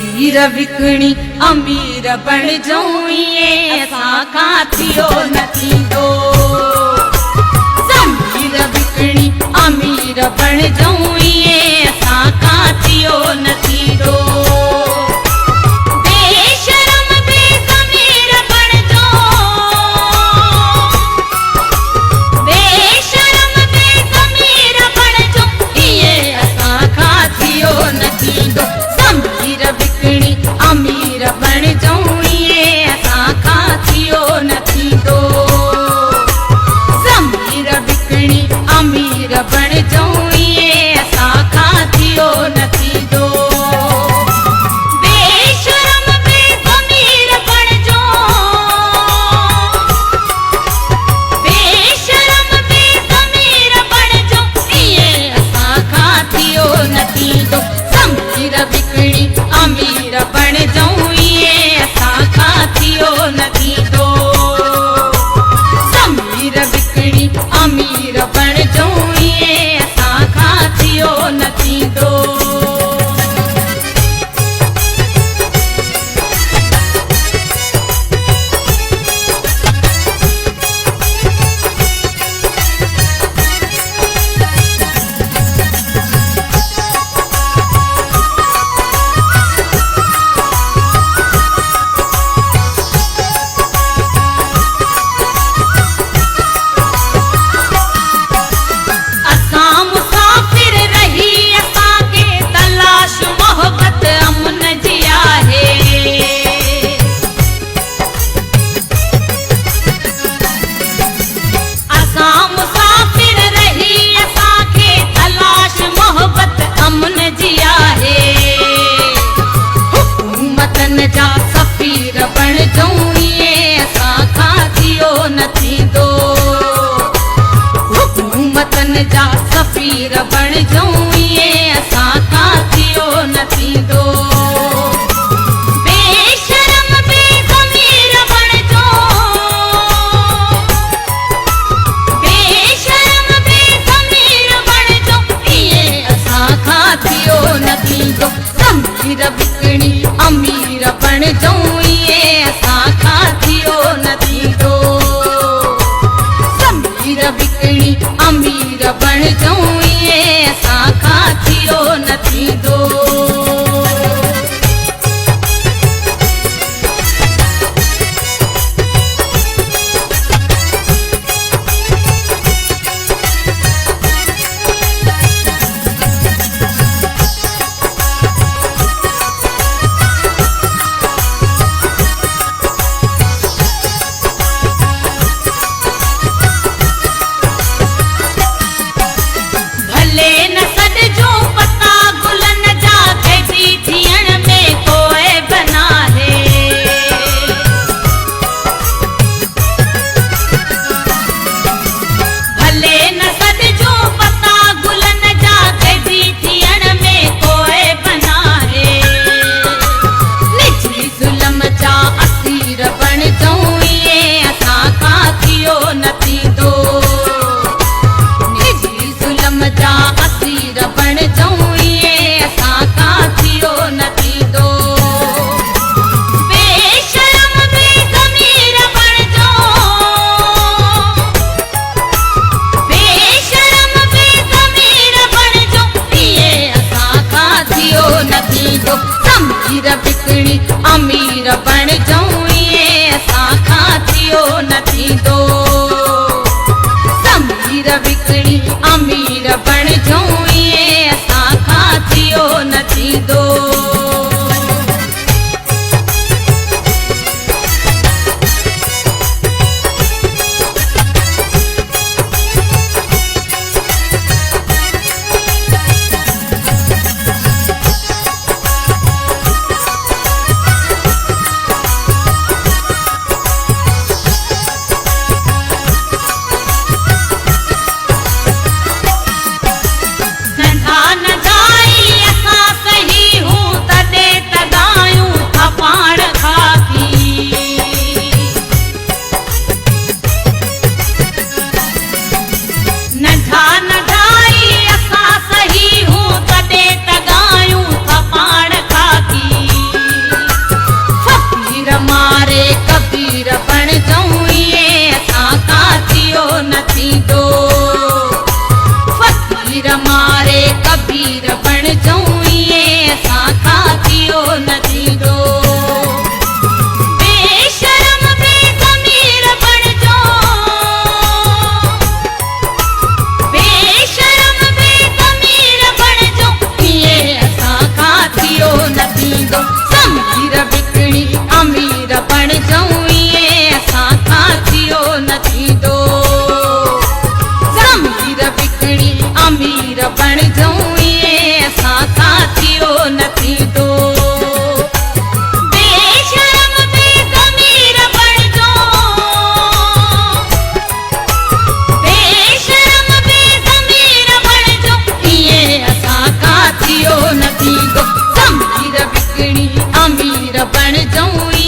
ज़मीर विकणी अमीर बण जाऊं ये असां खां थियो न थींदो। ज़मीर विकणी अमीर बण जाऊं ये असां खां थियो न थींदो। अमीर बण जाऊं ये असां खां थियो न थींदो। ज़मीर विकणी अमीर बण जाऊं ये असां खां थियो न थींदो। बेशरम बेज़मीर बण जाऊं, बेशरम बेज़मीर बण जाऊं ये असां खां थियो न थींदो। ज़मीर विकणी अमीर बण जाऊं ये असां खां थियो न थींदो। ज़मीर विकणी अमीर बण जाऊं ये असां खां थियो न थींदो। जा सफ़ीर बण जाऊं ये असां खां थियो न थींदो। हुकूमतन जा सफ़ीर बण जाऊं ये असां खां थियो न थींदो। बेशरम बेज़मीर बण जाऊं, बेशरम बेज़मीर बण जाऊं ये असां खां थियो न थींदो। ज़मीर विकणी अमीर बण जाऊं ये असां खां थियो न थींदो। ज़मीर विकणी अमीर बण जाऊं ये असां खां थियो न थींदो। अमीर बण जाऊं